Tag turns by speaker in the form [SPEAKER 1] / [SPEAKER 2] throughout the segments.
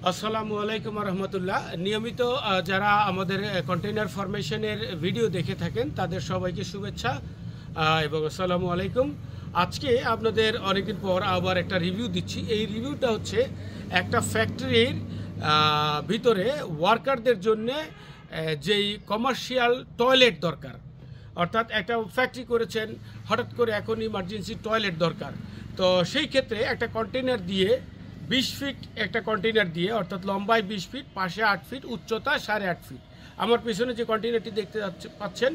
[SPEAKER 1] আসসালামু আলাইকুম রহমতুল্লাহ। নিয়মিত যারা আমাদের কন্টেইনার ফরমেশনের ভিডিও দেখে থাকেন তাদের সবাইকে শুভেচ্ছা এবং আসসালামু আলাইকুম। আজকে আপনাদের অনেকদিন পর আবার একটা রিভিউ দিচ্ছি। এই রিভিউটা হচ্ছে একটা ফ্যাক্টরির ভিতরে ওয়ার্কারদের জন্যে যেই কমার্শিয়াল টয়লেট দরকার, অর্থাৎ একটা ফ্যাক্টরি করেছেন, হঠাৎ করে এখন ইমার্জেন্সি টয়লেট দরকার। তো সেই ক্ষেত্রে একটা কন্টেইনার দিয়ে 20 ফিট একটা কন্টেইনার দিয়ে, অর্থাৎ লম্বায় 20 ফিট, পাশে 8 ফিট, উচ্চতা 8.5 ফিট। আমার পেছনে যে কন্টেইনারটি দেখতে পাচ্ছেন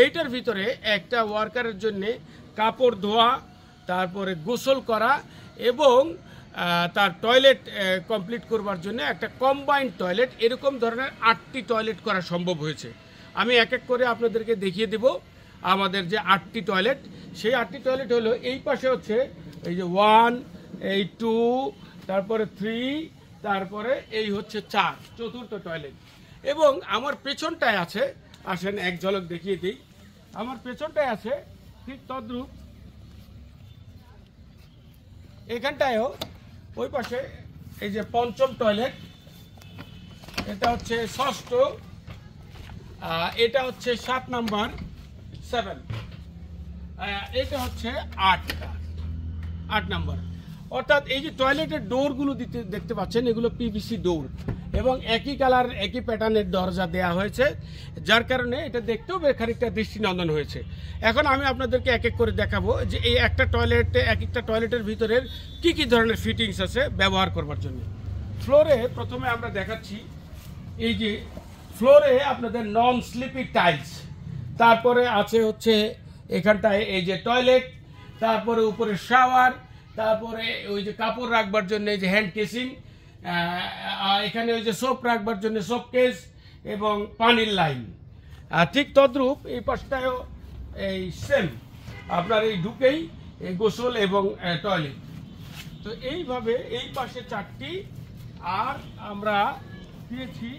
[SPEAKER 1] এইটার ভিতরে একটা ওয়ার্কারের জন্যে কাপড় ধোয়া, তারপরে গোসল করা এবং তার টয়লেট কমপ্লিট করবার জন্য একটা কম্বাইন্ড টয়লেট, এরকম ধরনের 8টি টয়লেট করা সম্ভব হয়েছে। আমি এক এক করে আপনাদেরকে দেখিয়ে দেব আমাদের যে 8টি টয়লেট। সেই 8টি টয়লেট হলো, এই পাশে হচ্ছে এই যে 1, এই 2, তারপরে 3, তারপরে এই হচ্ছে 4, চতুর্থ টয়লেট। এবং আমার পেছনটায় আছে, আসেন এক ঝলক দেখিয়ে দিই। আমার পেছনটায় আছে ঠিক তদ্রূপ, এখানটায়ও ওই পাশে এই যে 5ম টয়লেট, এটা হচ্ছে 6ষ্ঠ, এটা হচ্ছে 7 নাম্বার 7, এটা হচ্ছে 8 নাম্বার। অর্থাৎ এই যে টয়লেটের ডোরগুলো দেখতে পাচ্ছেন, এগুলো পিভিসি ডোর এবং একই কালার একই প্যাটার্নের দরজা দেয়া হয়েছে, যার কারণে এটা দেখতেও খানিকটা দৃষ্টিনন্দন হয়েছে। এখন আমি আপনাদেরকে এক এক করে দেখাবো যে এই একটা টয়লেটে, এক একটা টয়লেটের ভিতরের কি কি ধরনের ফিটিংস আছে ব্যবহার করবার জন্য। ফ্লোরে প্রথমে আমরা দেখাচ্ছি, এই যে ফ্লোরে আপনাদের নন স্লিপি টাইলস, তারপরে আছে হচ্ছে এখানটায় এই যে টয়লেট, তারপরে উপরে শাওয়ার, তারপরে ওই যে কাপড় রাখবার জন্য এই যে হ্যান্ড কেসিং, এখানে ওই যে সোপ রাখবার জন্য সোপ কেস এবং পানির লাইন। ঠিক তদ্রূপ এই পাশটায়ও এই সেম, আপনার এই ঢুকেই এই গোসল এবং টয়লেট। তো এইভাবে এই পাশে 4টি, আর আমরা দিয়েছি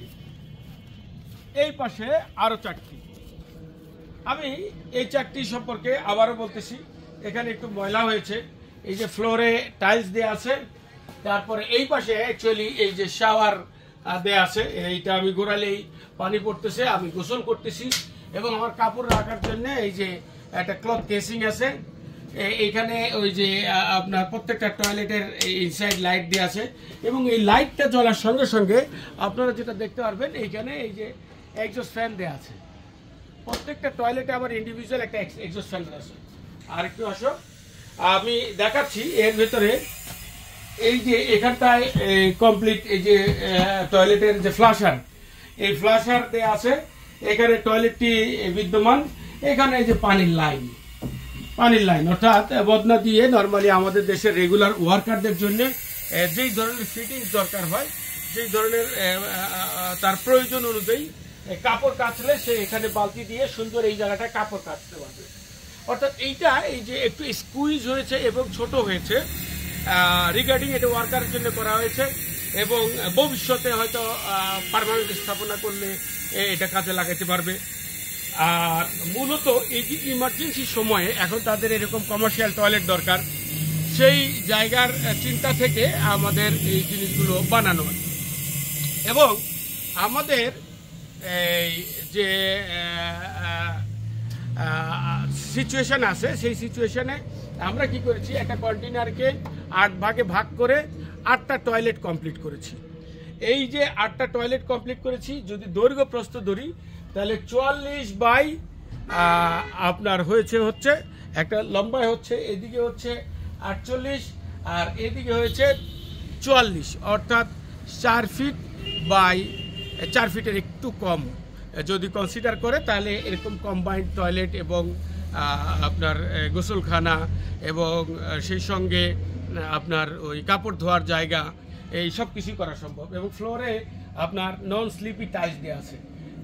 [SPEAKER 1] এই পাশে আরো 4টি। আমি এই 4টি সম্পর্কে আবারও বলতেছি। এখানে একটু ময়লা হয়েছে, এই যে ফ্লোরে টাইলস দেয়া আছে, তারপরে এই পাশে অ্যাকচুয়ালি এই যে শাওয়ার দেয়া আছে, এইটা আমি ঘোরালেই পানি পড়তেছে, আমি গোসল করতেছি এবং আমার কাপড় রাখার জন্য এই যে একটা ক্লথ কেসিং আছে। এইখানে ওই যে আপনার প্রত্যেকটা টয়লেটের ইনসাইড লাইট দেওয়া আছে এবং এই লাইটটা জ্বলার সঙ্গে সঙ্গে আপনারা যেটা দেখতে পারবেন, এইখানে এই যে এক্সস্ট ফ্যান দেওয়া আছে। প্রত্যেকটা টয়লেটে আবার ইন্ডিভিজুয়াল একটা এক্সস্ট ফ্যান আছে। আর একটু আসো, আমি দেখাচ্ছি এর ভেতরে এই যে এখানটায় কমপ্লিট এই যে টয়লেটের যে ফ্লাশার, এই ফ্লাশার দেয়া আছে, এখানে টয়লেটটি বিদ্যমান। এখানে এই যে পানির লাইন, অর্থাৎ বদনা দিয়ে নর্মালি আমাদের দেশের রেগুলার ওয়ার্কারদের জন্য যেই ধরনের ফিটিংস দরকার হয়, যেই ধরনের তার প্রয়োজন অনুযায়ী কাপড় কাচলে সে এখানে বালতি দিয়ে সুন্দর এই জায়গাটা কাপড় কাচতে পারবে। অর্থাৎ এইটা এই যে একটু স্কুইজ হয়েছে এবং ছোট হয়েছে রিগার্ডিং এটা ওয়ার্কারের জন্য করা হয়েছে এবং ভবিষ্যতে হয়তো পার্মানেন্ট স্থাপনা করলে এটা কাজে লাগাতে পারবে। আর মূলত এই যে ইমার্জেন্সি সময়ে এখন তাদের এরকম কমার্শিয়াল টয়লেট দরকার, সেই জায়গার চিন্তা থেকে আমাদের এই জিনিসগুলো বানানো হয়। এবং আমাদের এই যে সিচুয়েশন আছে, সেই সিচুয়েশনে আমরা কি করেছি, একটা কন্টেইনারকে 8 ভাগে ভাগ করে 8টা টয়লেট কমপ্লিট করেছি। এই যে 8টা টয়লেট কমপ্লিট করেছি, যদি দৈর্ঘ্য প্রস্থ ধরি তাহলে 44 বাই আপনার হচ্ছে একটা লম্বায় হচ্ছে, এদিকে হচ্ছে 48 আর এদিকে হয়েছে 44, অর্থাৎ 4 ফিট বাই 4 ফিটের একটু কম যদি কনসিডার করে, তাহলে এরকম কম্বাইন্ড টয়লেট এবং আপনার গোসলখানা এবং সেই সঙ্গে আপনার ওই কাপড় ধোয়ার জায়গা, এই সব কিছুই করা সম্ভব। এবং ফ্লোরে আপনার নন স্লিপি টাইলস দেওয়া আছে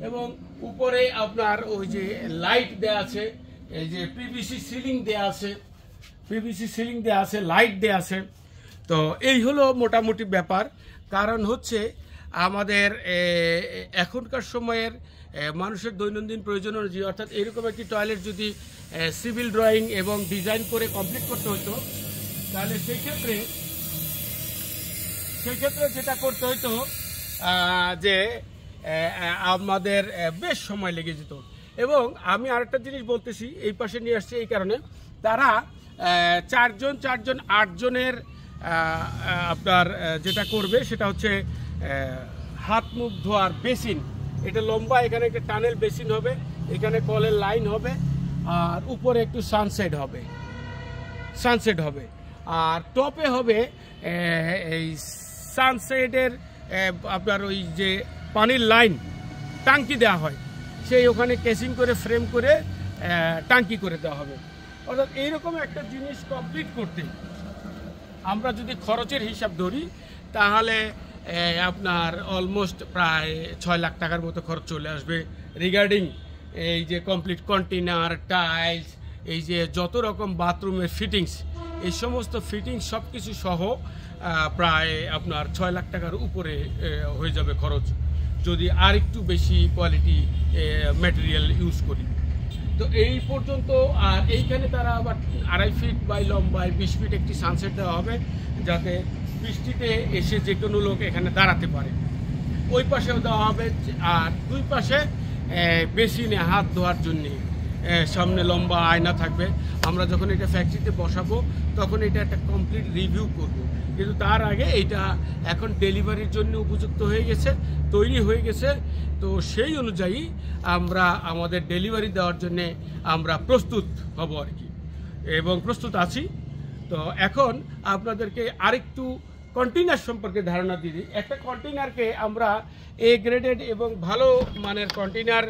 [SPEAKER 1] এবং উপরে আপনার ওই যে লাইট দেওয়া আছে, এই যে পিভিসি সিলিং দেওয়া আছে, লাইট দেওয়া আছে। তো এই হলো মোটামুটি ব্যাপার। কারণ হচ্ছে আমাদের এখনকার সময়ের মানুষের দৈনন্দিন প্রয়োজন অনুযায়ী, অর্থাৎ এরকম একটি টয়লেট যদি সিভিল ড্রয়িং এবং ডিজাইন করে কমপ্লিট করতে হতো, তাহলে সেক্ষেত্রে সেক্ষেত্রে যেটা করতে হইতো যে আমাদের বেশ সময় লেগে যেত। এবং আমি আরেকটা জিনিস বলতেছি, এই পাশে নিয়ে আসছি এই কারণে, তারা 4 জন 8 জনের আপনার যেটা করবে সেটা হচ্ছে হাত মুখ ধোয়ার বেসিন। এটা লম্বা, এখানে একটা টানেল বেসিন হবে, এখানে কলের লাইন হবে, আর উপরে একটু সানসেট হবে, আর টপে হবে এই সানসেটের আপনার ওই যে পানির লাইন টাঙ্কি দেওয়া হয়, সেই ওখানে কেসিং করে ফ্রেম করে টাঙ্কি করে দেওয়া হবে। অর্থাৎ এইরকম একটা জিনিস কমপ্লিট করতে আমরা যদি খরচের হিসাব ধরি তাহলে আপনার অলমোস্ট প্রায় 6 লাখ টাকার মতো খরচ চলে আসবে। রিগার্ডিং এই যে কমপ্লিট কন্টেনার, টাইলস, এই যে যত রকম বাথরুমের ফিটিংস, এই সমস্ত ফিটিংস সব কিছু সহ প্রায় আপনার 6 লাখ টাকার উপরে হয়ে যাবে খরচ, যদি আর একটু বেশি কোয়ালিটি ম্যাটেরিয়াল ইউজ করি। তো এই পর্যন্ত। আর এইখানে তারা আবার 2.5 ফিট বাই লম্বায় 20 ফিট একটি সানসেট দেওয়া হবে, যাতে বৃষ্টিতে এসে যে কোনো লোক এখানে দাঁড়াতে পারে। ওই পাশেও দেওয়া হবে, আর 2 পাশে বেসিনে হাত ধোয়ার জন্যে সামনে লম্বা আয়না থাকবে। আমরা যখন এটা ফ্যাক্টরিতে বসাবো তখন এটা একটা কমপ্লিট রিভিউ করব, কিন্তু তার আগে এটা এখন ডেলিভারির জন্য উপযুক্ত হয়ে গেছে, তৈরি হয়ে গেছে। তো সেই অনুযায়ী আমরা আমাদের ডেলিভারি দেওয়ার জন্যে আমরা প্রস্তুত হব আর কি, এবং প্রস্তুত আছি। তো এখন আপনাদেরকে আরেকটু কন্টেইনার সম্পর্কে ধারণা দিয়ে দিই। একটা কন্টেইনারকে আমরা এ গ্রেডেড এবং ভালো মানের কন্টেইনার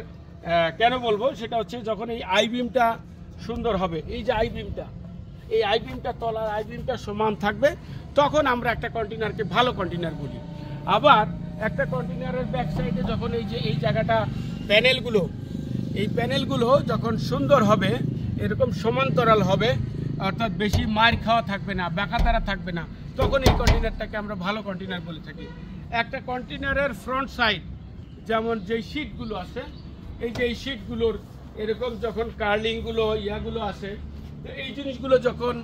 [SPEAKER 1] কেন বলবো, সেটা হচ্ছে যখন এই আই বিমটা সুন্দর হবে, এই যে এই আই বিমটা তলার আই বিমটা সমান থাকবে, তখন আমরা একটা কন্টেইনারকে ভালো কন্টেইনার বলি। আবার একটা কন্টেইনারের ব্যাক সাইডে যখন এই যে এই জায়গাটা প্যানেলগুলো যখন সুন্দর হবে, এরকম সমান্তরাল হবে, অর্থাৎ বেশি মার খাওয়া থাকবে না, বাঁকাতারা থাকবে না, তখন এই কন্টেইনারটাকে আমরা ভালো কন্টেইনার বলে থাকি। একটা কন্টেইনারের ফ্রন্ট সাইড যেমন যেই শিটগুলো আছে, এই যে এই শিটগুলোর এরকম যখন কার্লিংগুলো ইয়াগুলো আছে, তো এই জিনিসগুলো যখন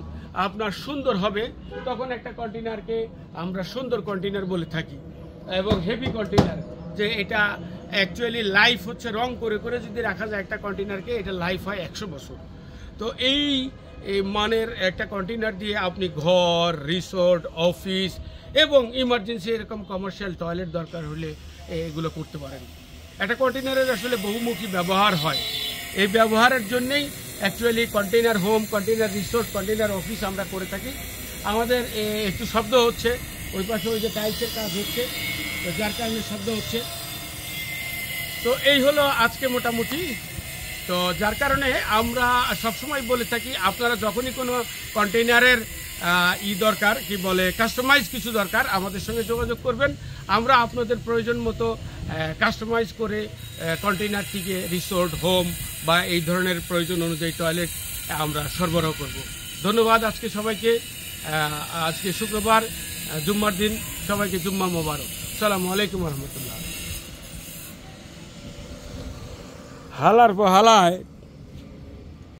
[SPEAKER 1] আপনার সুন্দর হবে, তখন একটা কন্টেইনারকে আমরা সুন্দর কন্টেইনার বলে থাকি। এবং হেভি কন্টেইনার, যে এটা অ্যাকচুয়ালি লাইফ হচ্ছে রং করে করে যদি রাখা যায় একটা কন্টেইনারকে, এটা লাইফ হয় 100 বছর। তো এই মানের একটা কন্টেইনার দিয়ে আপনি ঘর, রিসোর্ট, অফিস এবং ইমার্জেন্সি এরকম কমার্শিয়াল টয়লেট দরকার হলে এগুলো করতে পারেন। একটা কন্টেইনারের আসলে বহুমুখী ব্যবহার হয়, এই ব্যবহারের জন্যেই actually container home, container resort, container office আমরা করে থাকি। আমাদের একটু শব্দ হচ্ছে, ওই পাশে ওই যে টাইলসের কাজ হচ্ছে, তো যার কারণে শব্দ হচ্ছে। তো এই হলো আজকে মোটামুটি। তো যার কারণে আমরা সবসময় বলে থাকি, আপনারা যখনই কোনো কন্টেইনারের দরকার, কি বলে কাস্টমাইজ কিছু দরকার, আমাদের সঙ্গে যোগাযোগ করবেন। আমরা আপনাদের প্রয়োজন মতো কাস্টমাইজ করে কন্টেইনারটিকে রিসোর্ট, হোম বা এই ধরনের প্রয়োজন অনুযায়ী টয়লেট আমরা সরবরাহ করব। ধন্যবাদ আজকে সবাইকে। আজকে শুক্রবার, জুম্মার দিন, সবাইকে জুম্মা মোবারক। আসসালামু আলাইকুম রহমতুল্লাহ। হালার পর হালায়